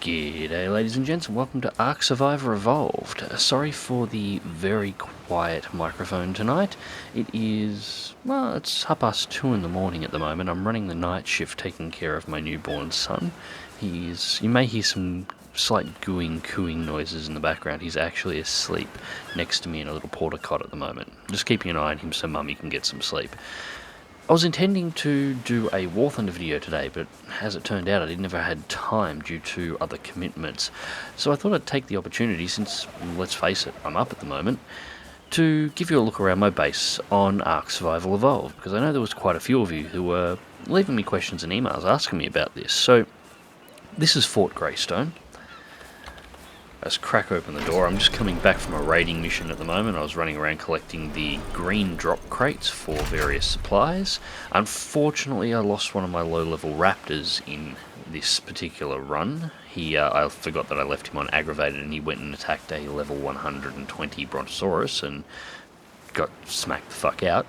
G'day ladies and gents, and welcome to ARK Survivor Evolved. Sorry for the very quiet microphone tonight. It is, well, it's 2:30 in the morning at the moment. I'm running the night shift taking care of my newborn son. You may hear some slight cooing noises in the background. He's actually asleep next to me in a little porta cot at the moment. Just keeping an eye on him so mummy can get some sleep. I was intending to do a War Thunder video today, but as it turned out, I never had time due to other commitments. So I thought I'd take the opportunity, since, let's face it, I'm up at the moment, to give you a look around my base on ARK Survival Evolved, because I know there was quite a few of you who were leaving me questions and emails asking me about this. So, this is Fort Greystone. Let's crack open the door. I'm just coming back from a raiding mission at the moment. I was running around collecting the green drop crates for various supplies. Unfortunately, I lost one of my low-level raptors in this particular run. I forgot that I left him on aggravated, and he went and attacked a level 120 brontosaurus and got smacked the fuck out.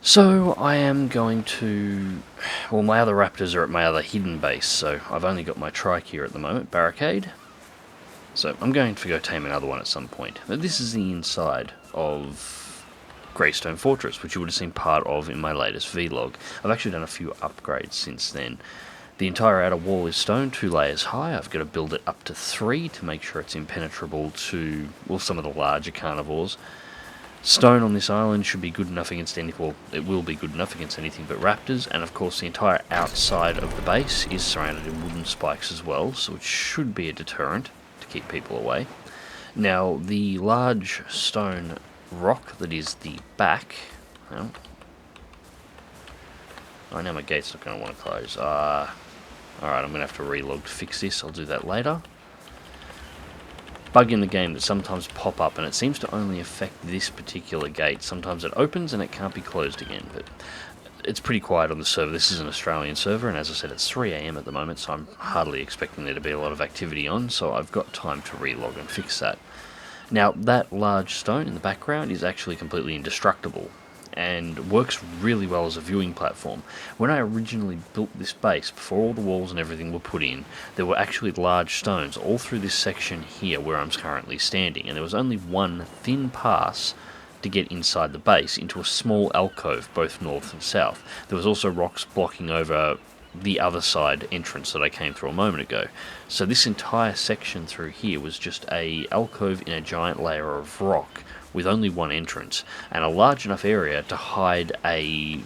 So I am going to... well, my other raptors are at my other hidden base, so I've only got my trike here at the moment, barricade. So I'm going to go tame another one at some point. But this is the inside of Greystone Fortress, which you would have seen part of in my latest vlog. I've actually done a few upgrades since then. The entire outer wall is stone, 2 layers high. I've got to build it up to 3 to make sure it's impenetrable to, well, some of the larger carnivores. Stone on this island should be good enough against any, well, it will be good enough against anything but raptors, and of course the entire outside of the base is surrounded in wooden spikes as well, so it should be a deterrent to keep people away. Now, the large stone rock that is the back, well, I know my gate's not going to want to close. Alright, I'm going to have to relog to fix this. I'll do that later. Bug in the game that sometimes pop up, and it seems to only affect this particular gate. Sometimes it opens and it can't be closed again, but it's pretty quiet on the server. This is an Australian server, and as I said, it's 3 AM at the moment, so I'm hardly expecting there to be a lot of activity on, so I've got time to relog and fix that. Now, that large stone in the background is actually completely indestructible, and works really well as a viewing platform. When I originally built this base, before all the walls and everything were put in, there were actually large stones all through this section here where I'm currently standing, and there was only one thin pass to get inside the base into a small alcove, both north and south. There was also rocks blocking over the other side entrance that I came through a moment ago. So this entire section through here was just a alcove in a giant layer of rock with only one entrance, and a large enough area to hide a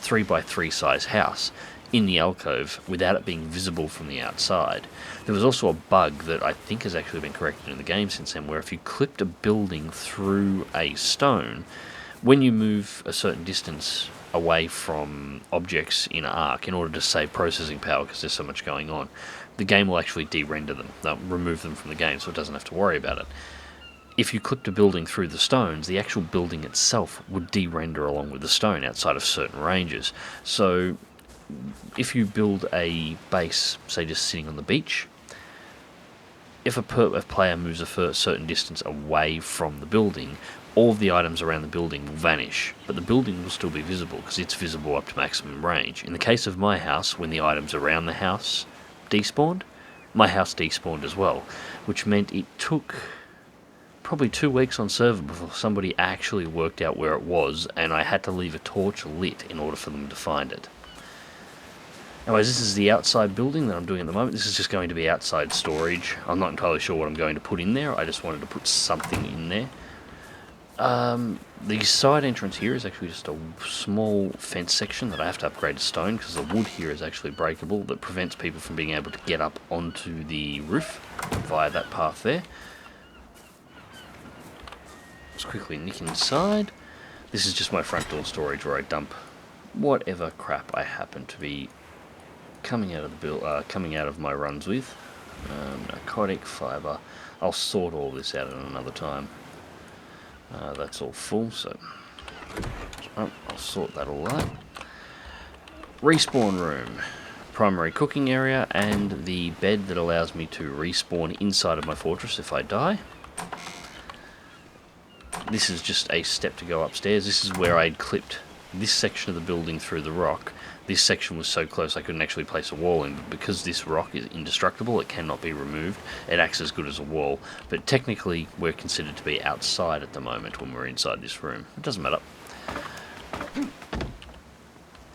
3x3 size house in the alcove without it being visible from the outside. There was also a bug that I think has actually been corrected in the game since then, where if you clipped a building through a stone, when you move a certain distance away from objects in ARK in order to save processing power because there's so much going on, the game will actually de-render them. They'll remove them from the game so it doesn't have to worry about it. If you clipped a building through the stones, the actual building itself would de-render along with the stone outside of certain ranges. So if you build a base, say just sitting on the beach, if a player moves a certain distance away from the building, all of the items around the building will vanish, but the building will still be visible because it's visible up to maximum range. In the case of my house, when the items around the house despawned, my house despawned as well, which meant it took probably 2 weeks on server before somebody actually worked out where it was, and I had to leave a torch lit in order for them to find it. Anyways, this is the outside building that I'm doing at the moment. This is just going to be outside storage. I'm not entirely sure what I'm going to put in there. I just wanted to put something in there. The side entrance here is actually just a small fence section that I have to upgrade to stone because the wood here is actually breakable that prevents people from being able to get up onto the roof via that path there. Let's quickly nick inside. This is just my front door storage where I dump whatever crap I happen to be coming out of my runs with. Narcotic, fibre. I'll sort all this out at another time. That's all full, so I'll sort that all out. Respawn room, primary cooking area, and the bed that allows me to respawn inside of my fortress if I die. This is just a step to go upstairs. This is where I'd clipped this section of the building through the rock. this section was so close I couldn't actually place a wall in, but because this rock is indestructible, it cannot be removed, it acts as good as a wall. But technically we're considered to be outside at the moment when we're inside this room. It doesn't matter.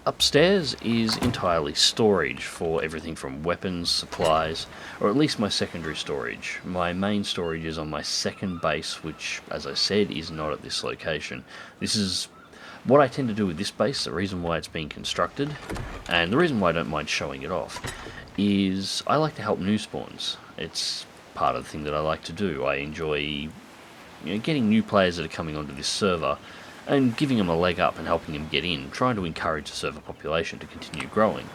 Upstairs is entirely storage for everything from weapons, supplies, or at least my secondary storage. My main storage is on my second base, which, as I said, is not at this location. This is what I tend to do with this base, the reason why it's being constructed, and the reason why I don't mind showing it off, is I like to help new spawns. It's part of the thing that I like to do. I enjoy getting new players that are coming onto this server and giving them a leg up and helping them get in, trying to encourage the server population to continue growing.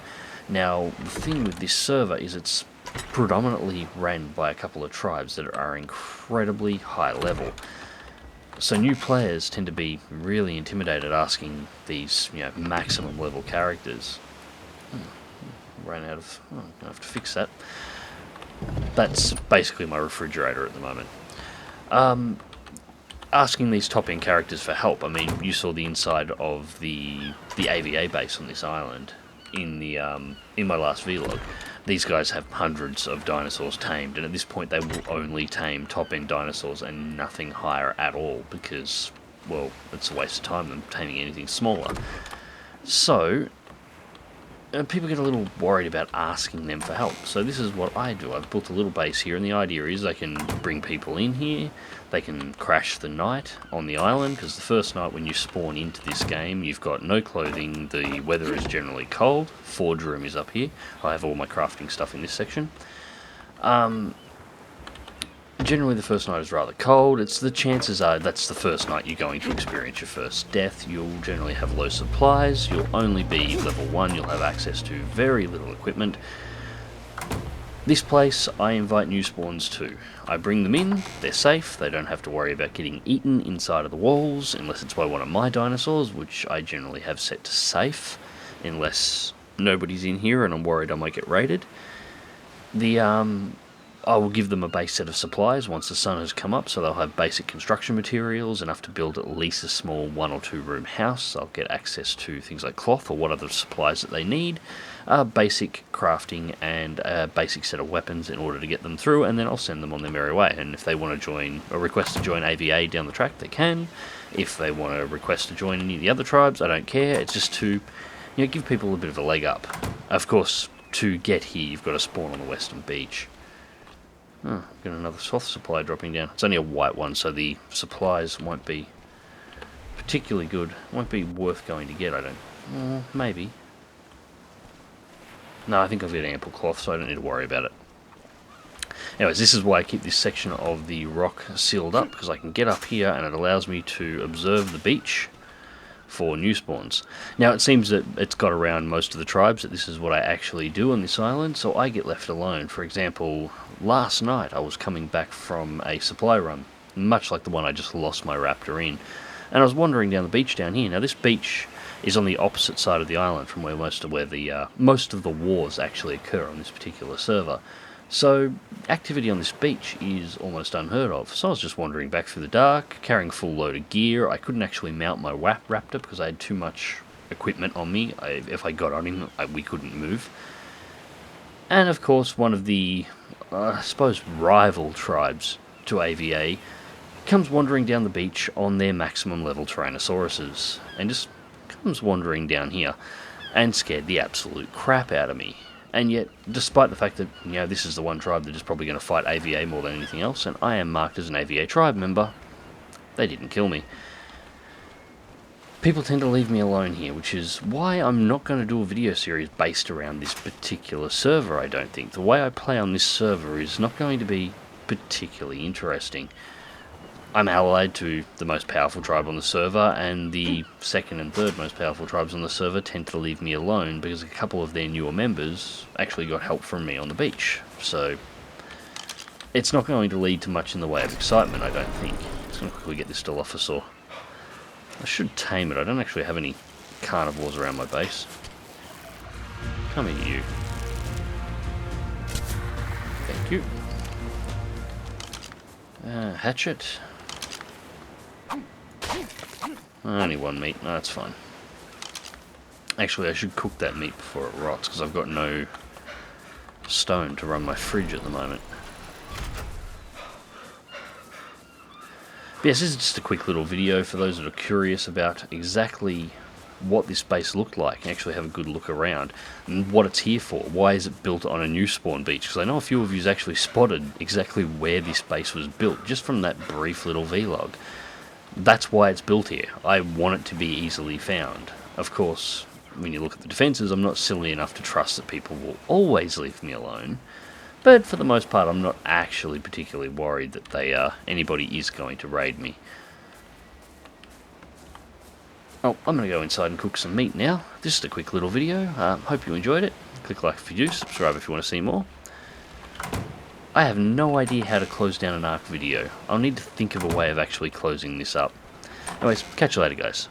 Now, the thing with this server is it's predominantly ran by a couple of tribes that are incredibly high level. So new players tend to be really intimidated asking these, maximum level characters. Ran out of... Oh, I'm going to have to fix that. That's basically my refrigerator at the moment. Asking these top-end characters for help. I mean, you saw the inside of the AVA base on this island in my last vlog. These guys have hundreds of dinosaurs tamed, and at this point they will only tame top-end dinosaurs and nothing higher at all, because, well, it's a waste of time them taming anything smaller. So, people get a little worried about asking them for help. So this is what I do. I've built a little base here, and the idea is I can bring people in here, they can crash the night on the island, because the first night when you spawn into this game, you've got no clothing, the weather is generally cold, forge room is up here, I have all my crafting stuff in this section. Generally the first night is rather cold. The chances are that's the first night you're going to experience your first death. You'll generally have low supplies, you'll only be level 1, you'll have access to very little equipment. This place I invite new spawns to. I bring them in, they're safe, they don't have to worry about getting eaten inside of the walls, unless it's by one of my dinosaurs, which I generally have set to safe, unless nobody's in here and I'm worried I might get raided. I will give them a base set of supplies once the sun has come up, so they'll have basic construction materials, enough to build at least a small 1 or 2 room house. They'll get access to things like cloth or what other supplies that they need, basic crafting and a basic set of weapons in order to get them through, and then I'll send them on their merry way. And if they want to join or request to join AVA down the track, they can. If they want to request to join any of the other tribes, I don't care. It's just to give people a bit of a leg up. Of course, to get here, you've got to spawn on the western beach. Oh, got another soft supply dropping down. It's only a white one, so the supplies won't be particularly good. Won't be worth going to get, I don't... maybe. No, I think I've got ample cloth, so I don't need to worry about it. Anyways, this is why I keep this section of the rock sealed up, because I can get up here and it allows me to observe the beach for new spawns. Now it seems that it's got around most of the tribes that this is what I actually do on this island, so I get left alone. For example, last night I was coming back from a supply run, much like the one I just lost my raptor in, and I was wandering down the beach down here. Now this beach is on the opposite side of the island from where most of the wars actually occur on this particular server. So activity on this beach is almost unheard of. So I was just wandering back through the dark, carrying a full load of gear. I couldn't actually mount my raptor because I had too much equipment on me. If I got on him, we couldn't move. And of course, one of the, I suppose, rival tribes to AVA comes wandering down the beach on their maximum level Tyrannosauruses, and just comes wandering down here and scared the absolute crap out of me. And yet, despite the fact that, this is the one tribe that is probably going to fight AVA more than anything else, and I am marked as an AVA tribe member, they didn't kill me. People tend to leave me alone here, which is why I'm not going to do a video series based around this particular server, I don't think. The way I play on this server is not going to be particularly interesting. I'm allied to the most powerful tribe on the server, and the second and third most powerful tribes on the server tend to leave me alone because a couple of their newer members actually got help from me on the beach. So it's not going to lead to much in the way of excitement, I don't think. Just going to quickly get this Dilophosaur. I should tame it. I don't actually have any carnivores around my base. Come here, you. Thank you. Hatchet. Only one meat, no, that's fine. Actually, I should cook that meat before it rots, because I've got no stone to run my fridge at the moment. But yes, this is just a quick little video for those that are curious about exactly what this base looked like, and actually have a good look around, and what it's here for. Why is it built on a new spawn beach? Because I know a few of you actually spotted exactly where this base was built, just from that brief little vlog. That's why it's built here. I want it to be easily found. Of course, when you look at the defences, I'm not silly enough to trust that people will always leave me alone. But for the most part, I'm not actually particularly worried that anybody is going to raid me. Oh, I'm going to go inside and cook some meat now. This is a quick little video. Hope you enjoyed it. Click like if you do, subscribe if you want to see more. I have no idea how to close down an ARK video. I'll need to think of a way of actually closing this up. Anyways, catch you later, guys.